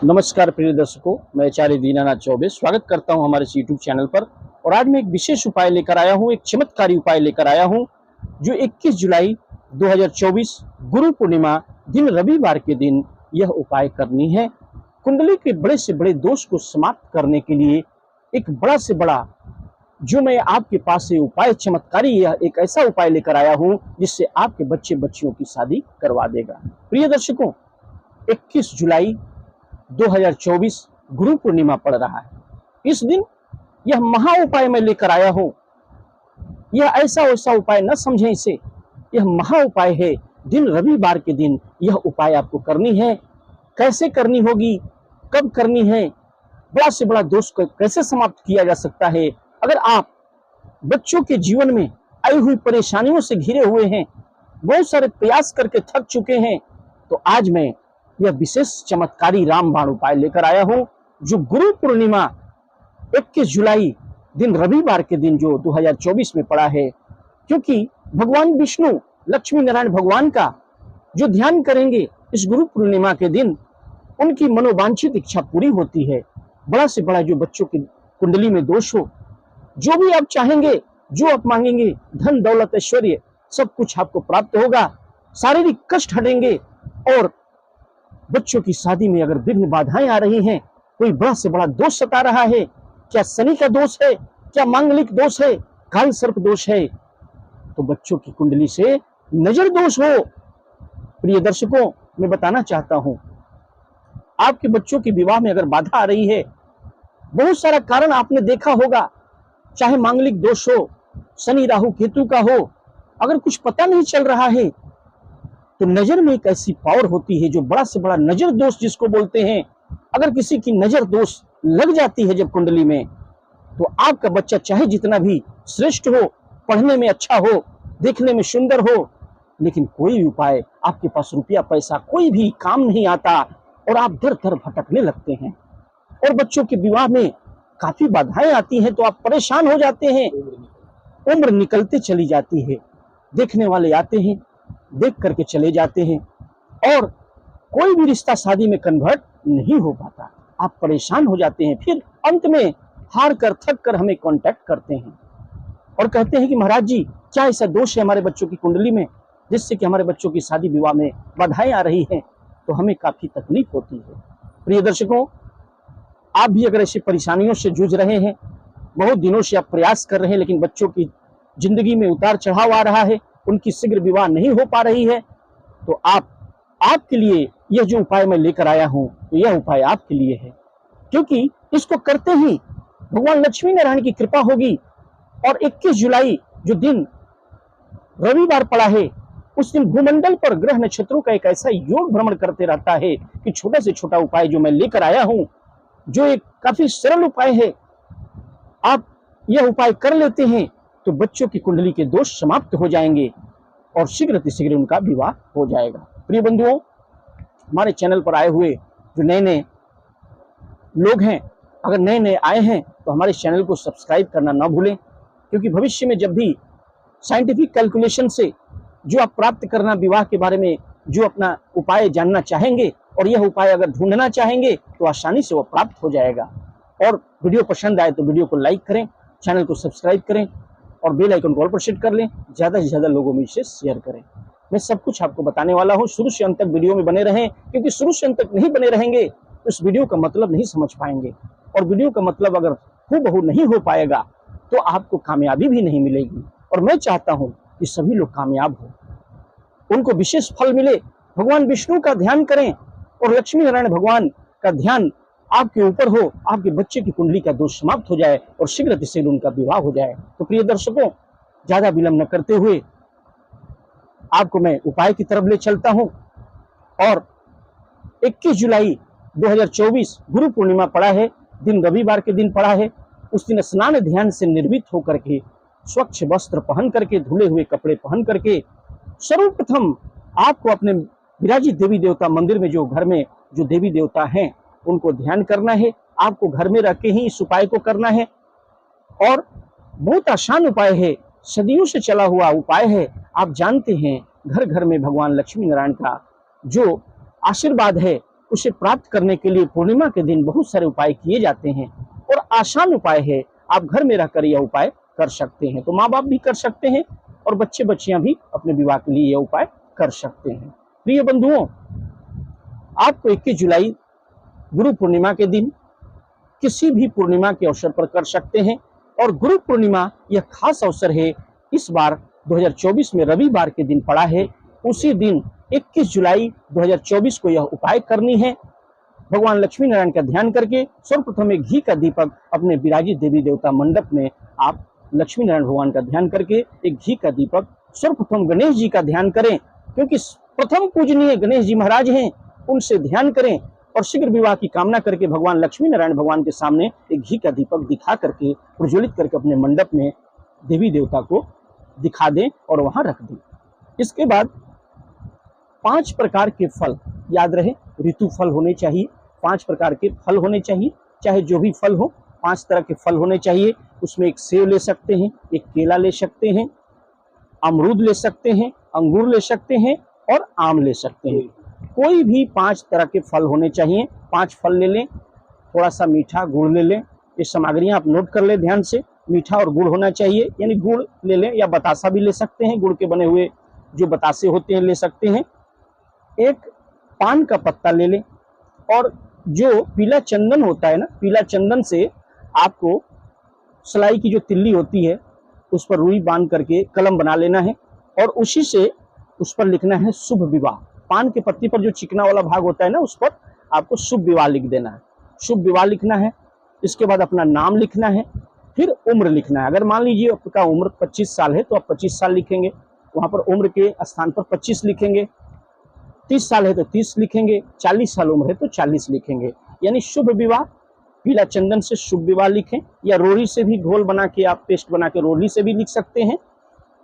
नमस्कार प्रिय दर्शकों, मैं आचार्य दीनानाथ चौबे स्वागत करता हूं हमारे इस यूट्यूब चैनल पर। और आज मैं एक विशेष उपाय लेकर आया हूं, एक चमत्कारी उपाय लेकर आया हूं जो 21 जुलाई 2024 गुरु पूर्णिमा दिन रविवार के दिन यह उपाय करनी है। कुंडली के बड़े से बड़े दोष को समाप्त करने के लिए एक बड़ा से बड़ा जो मैं आपके पास से उपाय चमत्कारी यह एक ऐसा उपाय लेकर आया हूं जिससे आपके बच्चे बच्चियों की शादी करवा देगा। प्रिय दर्शकों, 21 जुलाई 2024 गुरु पूर्णिमा पड़ रहा है। इस दिन यह महा उपाय मैं लेकर आया हूं। यह ऐसा वैसा उपाय न समझें इसे, यह महा उपाय है। दिन रविवार के दिन यह उपाय आपको करनी है। कैसे करनी होगी, कब करनी है, बड़ा से बड़ा दोष को कैसे समाप्त किया जा सकता है। अगर आप बच्चों के जीवन में आई हुई परेशानियों से घिरे हुए हैं, बहुत सारे प्रयास करके थक चुके हैं, तो आज मैं यह विशेष चमत्कारी रामबाण उपाय लेकर आया हूं जो गुरु पूर्णिमा 21 जुलाई दिन रविवार के दिन जो 2024 में पड़ा है। क्योंकि भगवान विष्णु लक्ष्मी नारायण भगवान का जो ध्यान करेंगे इस गुरु पूर्णिमा के दिन, उनकी मनोवांछित इच्छा पूरी होती है। बड़ा से बड़ा जो बच्चों की कुंडली में दोष हो, जो भी आप चाहेंगे, जो आप मांगेंगे, धन दौलत ऐश्वर्य सब कुछ आपको प्राप्त होगा। शारीरिक कष्ट हटेंगे और बच्चों की शादी में अगर विघ्न बाधाएं आ रही हैं, कोई बड़ा से बड़ा दोष सता रहा है, क्या शनि का दोष है, क्या मांगलिक दोष है, काल सर्प दोष है, तो बच्चों की कुंडली से नजर दोष हो। प्रिय दर्शकों, मैं बताना चाहता हूं, आपके बच्चों के विवाह में अगर बाधा आ रही है, बहुत सारा कारण आपने देखा होगा, चाहे मांगलिक दोष हो, शनि राहु केतु का हो, अगर कुछ पता नहीं चल रहा है तो नजर में एक ऐसी पावर होती है जो बड़ा से बड़ा नजर दोष जिसको बोलते हैं। अगर किसी की नजर दोष लग जाती है जब कुंडली में, तो आपका बच्चा चाहे जितना भी श्रेष्ठ हो, पढ़ने में अच्छा हो, देखने में सुंदर हो, लेकिन कोई उपाय आपके पास रुपया पैसा कोई भी काम नहीं आता और आप दर दर भटकने लगते हैं। और बच्चों के विवाह में काफी बाधाएं आती हैं तो आप परेशान हो जाते हैं। उम्र निकलते चली जाती है, देखने वाले आते हैं, देख करके चले जाते हैं और कोई भी रिश्ता शादी में कन्वर्ट नहीं हो पाता। आप परेशान हो जाते हैं, फिर अंत में हार कर थक कर हमें कांटेक्ट करते हैं और कहते हैं कि महाराज जी, क्या ऐसा दोष है हमारे बच्चों की कुंडली में जिससे कि हमारे बच्चों की शादी विवाह में बाधाएं आ रही हैं। तो हमें काफी तकलीफ होती है। प्रिय दर्शकों, आप भी अगर ऐसी परेशानियों से जूझ रहे हैं, बहुत दिनों से आप प्रयास कर रहे हैं लेकिन बच्चों की जिंदगी में उतार चढ़ाव आ रहा है, उनकी शीघ्र विवाह नहीं हो पा रही है, तो आपके लिए यह जो उपाय मैं लेकर आया हूं, तो यह उपाय आपके लिए है। क्योंकि इसको करते ही भगवान लक्ष्मी नारायण की कृपा होगी और 21 जुलाई जो दिन रविवार पड़ा है, उस दिन भूमंडल पर ग्रह नक्षत्रों का एक ऐसा योग भ्रमण करते रहता है कि छोटा से छोटा उपाय जो मैं लेकर आया हूं, जो एक काफी सरल उपाय है, आप यह उपाय कर लेते हैं तो बच्चों की कुंडली के दोष समाप्त हो जाएंगे और शीघ्र उनका विवाह हो जाएगा। प्रिय बंधुओं, हमारे चैनल पर आए हुए जो नए नए लोग हैं, अगर नए नए आए हैं तो हमारे चैनल को सब्सक्राइब करना ना भूलें। क्योंकि भविष्य में जब भी साइंटिफिक कैलकुलेशन से जो आप प्राप्त करना विवाह के बारे में जो अपना उपाय जानना चाहेंगे और यह उपाय अगर ढूंढना चाहेंगे तो आसानी से वह प्राप्त हो जाएगा। और वीडियो पसंद आए तो वीडियो को लाइक करें, चैनल को सब्सक्राइब करें और बेल आइकन को ऑल पर सेट कर लें। ज़्यादा से ज़्यादा लोगों में इसे शेयर करें। मैं सब कुछ आपको बताने वाला हूँ, शुरू से अंत तक वीडियो में बने रहें। क्योंकि शुरू से अंत तक नहीं बने रहेंगे तो इस वीडियो का मतलब नहीं समझ पाएंगे और वीडियो का मतलब अगर हूबहू नहीं हो पाएगा तो आपको कामयाबी भी नहीं मिलेगी। और मैं चाहता हूँ कि सभी लोग कामयाब हो, उनको विशेष फल मिले। भगवान विष्णु का ध्यान करें और लक्ष्मी नारायण भगवान का ध्यान आपके ऊपर हो, आपके बच्चे की कुंडली का दोष समाप्त हो जाए और शीघ्र उनका विवाह हो जाए। तो प्रिय दर्शकों, ज्यादा विलंब न करते हुए आपको मैं उपाय की तरफ ले चलता हूं। और 21 जुलाई 2024 गुरु पूर्णिमा पड़ा है, दिन रविवार के दिन पड़ा है। उस दिन स्नान ध्यान से निर्मित होकर के, स्वच्छ वस्त्र पहन करके, धुले हुए कपड़े पहन करके, सर्वप्रथम आपको अपने विराजित देवी देवता मंदिर में जो घर में जो देवी देवता हैं उनको ध्यान करना है। आपको घर में रह के ही इस उपाय को करना है और बहुत आसान उपाय है, सदियों से चला हुआ उपाय है। आप जानते हैं घर घर में भगवान लक्ष्मी नारायण का जो आशीर्वाद है उसे प्राप्त करने के लिए पूर्णिमा के दिन बहुत सारे उपाय किए जाते हैं और आसान उपाय है, आप घर में रहकर यह उपाय कर सकते हैं। तो माँ बाप भी कर सकते हैं और बच्चे बच्चियां भी अपने विवाह के लिए यह उपाय कर सकते हैं। प्रिय बंधुओं, आपको 21 जुलाई गुरु पूर्णिमा के दिन किसी भी पूर्णिमा के अवसर पर कर सकते हैं और गुरु पूर्णिमा यह खास अवसर है। इस बार 2024 में रविवार के दिन पड़ा है, उसी दिन 21 जुलाई 2024 को यह उपाय करनी है। भगवान लक्ष्मी नारायण का ध्यान करके सर्वप्रथम एक घी का दीपक अपने विराजित देवी देवता मंडप में आप लक्ष्मी नारायण भगवान का ध्यान करके एक घी का दीपक, सर्वप्रथम गणेश जी का ध्यान करें क्योंकि प्रथम पूजनीय गणेश जी महाराज हैं, उनसे ध्यान करें और शीघ्र विवाह की कामना करके भगवान लक्ष्मी नारायण भगवान के सामने एक घी का दीपक दिखा करके प्रज्वलित करके अपने मंडप में देवी देवता को दिखा दें और वहां रख दें। इसके बाद 5 प्रकार के फल, याद रहे ऋतु फल होने चाहिए, 5 प्रकार के फल होने चाहिए, चाहे जो भी फल हो 5 तरह के फल होने चाहिए। उसमें एक सेब ले सकते हैं, एक केला ले सकते हैं, अमरूद ले सकते हैं, अंगूर ले सकते हैं और आम ले सकते हैं। कोई भी 5 तरह के फल होने चाहिए। 5 फल ले लें, थोड़ा सा मीठा गुड़ ले लें। ये सामग्रियां आप नोट कर लें ध्यान से, मीठा और गुड़ होना चाहिए, यानी गुड़ ले लें या बतासा भी ले सकते हैं, गुड़ के बने हुए जो बतासे होते हैं ले सकते हैं। एक पान का पत्ता ले लें और जो पीला चंदन होता है ना, पीला चंदन से आपको सलाई की जो तिल्ली होती है उस पर रुई बांध करके कलम बना लेना है और उसी से उस पर लिखना है शुभ विवाह। पान के पत्ती पर जो चिकना वाला भाग होता है ना, उस पर आपको शुभ विवाह लिख देना है, शुभ विवाह लिखना है। इसके बाद अपना नाम लिखना है, फिर उम्र लिखना है। अगर मान लीजिए आपका उम्र 25 साल है तो आप 25 साल लिखेंगे, वहां पर उम्र के स्थान पर 25 लिखेंगे। 30 साल है तो 30 लिखेंगे, 40 साल उम्र है तो 40 लिखेंगे। यानी शुभ विवाह, पीला चंदन से शुभ विवाह लिखें, या रोली से भी घोल बना के आप पेस्ट बना के रोली से भी लिख सकते हैं,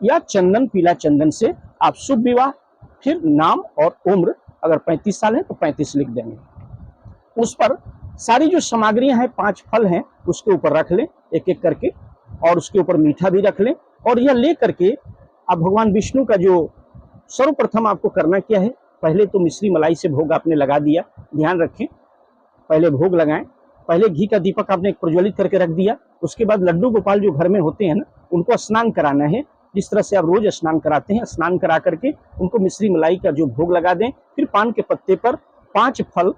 या चंदन, पीला चंदन से आप शुभ विवाह, फिर नाम और उम्र, अगर 35 साल है तो 35 लिख देंगे। उस पर सारी जो सामग्रियां हैं, 5 फल हैं, उसके ऊपर रख लें एक एक करके और उसके ऊपर मीठा भी रख लें। और यह ले करके आप भगवान विष्णु का जो सर्वप्रथम आपको करना क्या है, पहले तो मिश्री मलाई से भोग आपने लगा दिया, ध्यान रखें पहले भोग लगाएं। पहले घी का दीपक आपने प्रज्वलित करके रख दिया, उसके बाद लड्डू गोपाल जो घर में होते हैं ना, उनको स्नान कराना है। जिस तरह से आप रोज स्नान कराते हैं, स्नान करा करके उनको मिश्री मलाई का जो भोग लगा दें। फिर पान के पत्ते पर 5 फल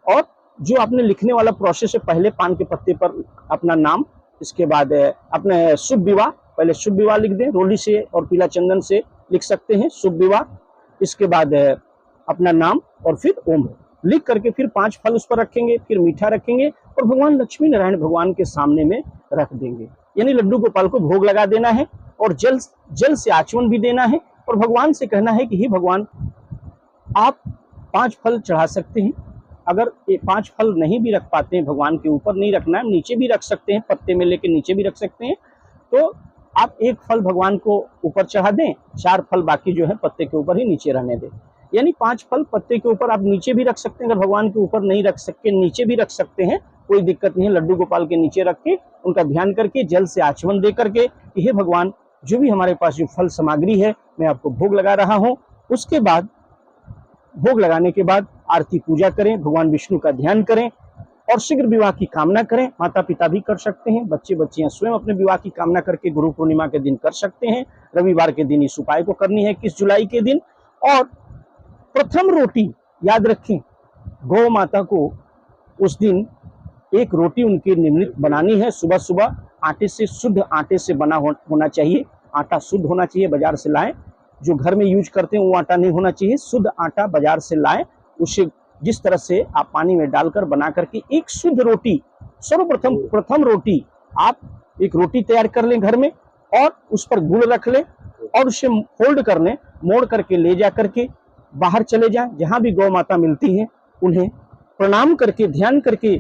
और जो आपने लिखने वाला प्रोसेस है, पहले पान के पत्ते पर अपना नाम, इसके बाद अपने शुभ विवाह, पहले शुभ विवाह लिख दें, रोली से और पीला चंदन से लिख सकते हैं शुभ विवाह। इसके बाद अपना नाम और फिर उम्र लिख करके फिर 5 फल उस पर रखेंगे, फिर मीठा रखेंगे और भगवान लक्ष्मी नारायण भगवान के सामने में रख देंगे। यानी लड्डू गोपाल को भोग लगा देना है और जल से आचमन भी देना है और भगवान से कहना है कि हे भगवान, आप 5 फल चढ़ा सकते हैं। अगर ये 5 फल नहीं भी रख पाते हैं, भगवान के ऊपर नहीं रखना है, नीचे भी रख सकते हैं, पत्ते में लेके नीचे भी रख सकते हैं, तो आप 1 फल भगवान को ऊपर चढ़ा दें, 4 फल बाकी जो है पत्ते के ऊपर ही नीचे रहने दें। यानी 5 फल पत्ते के ऊपर आप नीचे भी रख सकते हैं, अगर भगवान के ऊपर नहीं रख सकते नीचे भी रख सकते हैं, कोई दिक्कत नहीं है। लड्डू गोपाल के नीचे रख के उनका ध्यान करके जल से आचमन दे करके, हे भगवान, जो भी हमारे पास जो फल सामग्री है मैं आपको भोग लगा रहा हूँ। उसके बाद भोग लगाने के बाद आरती पूजा करें, भगवान विष्णु का ध्यान करें और शीघ्र विवाह की कामना करें। माता पिता भी कर सकते हैं, बच्चे बच्चियां स्वयं अपने विवाह की कामना करके गुरु पूर्णिमा के दिन कर सकते हैं। रविवार के दिन इस उपाय को करनी है 21 जुलाई के दिन। और प्रथम रोटी याद रखें, गौ माता को उस दिन एक रोटी उनकी निमित्त बनानी है। सुबह सुबह आटे से, शुद्ध आटे से बना होना चाहिए, आटा शुद्ध होना चाहिए, बाजार से लाएं। जो घर में यूज करते हैं वो आटा नहीं होना चाहिए, शुद्ध आटा बाजार से लाएं। उसे जिस तरह से आप पानी में डालकर बना करके एक शुद्ध रोटी, प्रथम रोटी आप एक रोटी तैयार कर लें घर में और उस पर गुड़ रख लें और उसे फोल्ड कर लें, मोड़ करके ले जा करके बाहर चले जाएं। जहां भी गौ माता मिलती है उन्हें प्रणाम करके, ध्यान करके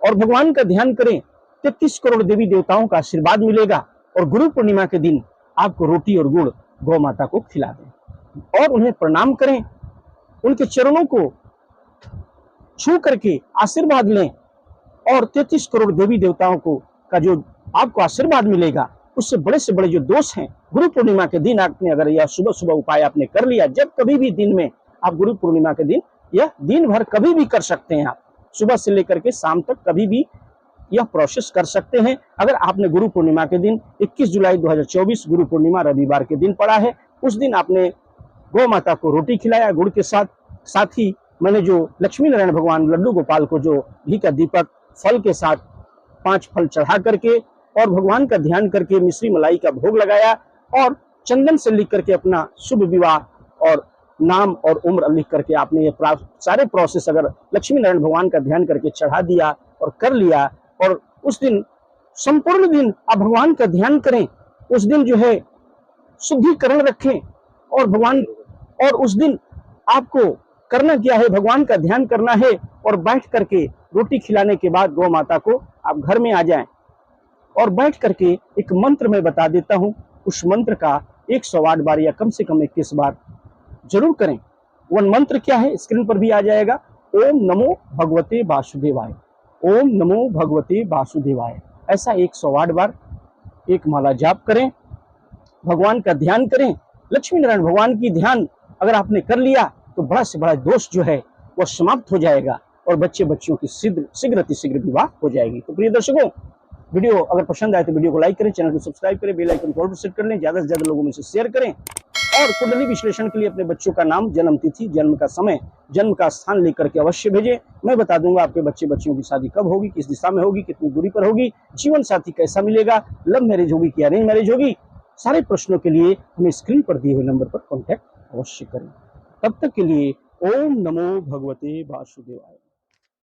और भगवान का ध्यान करें। 33 करोड़ देवी देवताओं का आशीर्वाद मिलेगा और गुरु पूर्णिमा के दिन आपको रोटी और गुड़ गौ माता को खिला दें और उन्हें प्रणाम करें, उनके चरणों को छू करके आशीर्वाद लें और 33 करोड़ देवी देवताओं को का जो आपको आशीर्वाद मिलेगा, उससे बड़े से बड़े जो दोष हैं, गुरु पूर्णिमा के दिन आपने अगर यह सुबह सुबह उपाय आपने कर लिया, जब कभी भी दिन में आप गुरु पूर्णिमा के दिन यह दिन भर कभी भी कर सकते हैं आप, सुबह से लेकर के शाम तक कभी भी यह प्रोसेस कर सकते हैं। अगर आपने गुरु पूर्णिमा के दिन 21 जुलाई 2024 गुरु पूर्णिमा रविवार के दिन पड़ा है, उस दिन आपने गौ माता को रोटी खिलाया गुड़ के साथ, साथ ही मैंने जो लक्ष्मी नारायण भगवान लड्डू गोपाल को जो घी का दीपक फल के साथ 5 फल चढ़ा करके और भगवान का ध्यान करके मिश्री मलाई का भोग लगाया और चंदन से लिख करके अपना शुभ विवाह और नाम और उम्र लिख करके आपने ये सारे प्रोसेस अगर लक्ष्मी नारायण भगवान का ध्यान करके चढ़ा दिया और कर लिया, और उस दिन संपूर्ण दिन आप भगवान का ध्यान करें, उस दिन जो है शुद्धिकरण रखें और भगवान, और उस दिन आपको करना क्या है, भगवान का ध्यान करना है और बैठ करके रोटी खिलाने के बाद गौ माता को आप घर में आ जाएं और बैठ करके एक मंत्र मैं बता देता हूं, उस मंत्र का 108 बार या कम से कम 21 बार जरूर करें। वह मंत्र क्या है स्क्रीन पर भी आ जाएगा। ओम नमो भगवते वासुदेवाय, ओम नमो भगवते वासुदेवाय, ऐसा 108 बार एक माला जाप करें, भगवान का ध्यान करें, लक्ष्मी नारायण भगवान की ध्यान अगर आपने कर लिया तो बड़ा से बड़ा दोष जो है वह समाप्त हो जाएगा और बच्चे बच्चियों की शीघ्र विवाह हो जाएगी। तो प्रिय दर्शकों, वीडियो अगर पसंद आए तो वीडियो को लाइक करें, चैनल को सब्सक्राइब करें, बेल आइकन को ऑल पर सेट कर लें, ज्यादा से ज्यादा लोगों में से शेयर करें और कुंडली विश्लेषण के लिए अपने बच्चों का नाम, जन्म तिथि, जन्म का समय, जन्म का स्थान लेकर के अवश्य भेजें। मैं बता दूंगा आपके बच्चे बच्चियों की शादी कब होगी, किस दिशा में होगी, कितनी दूरी पर होगी, जीवन साथी कैसा मिलेगा, लव मैरिज होगी कि अरेंज मैरिज होगी। सारे प्रश्नों के लिए हमें स्क्रीन पर दिए हुए नंबर पर कॉन्टैक्ट अवश्य करें। तब तक के लिए ओम नमो भगवते वासुदेवाय।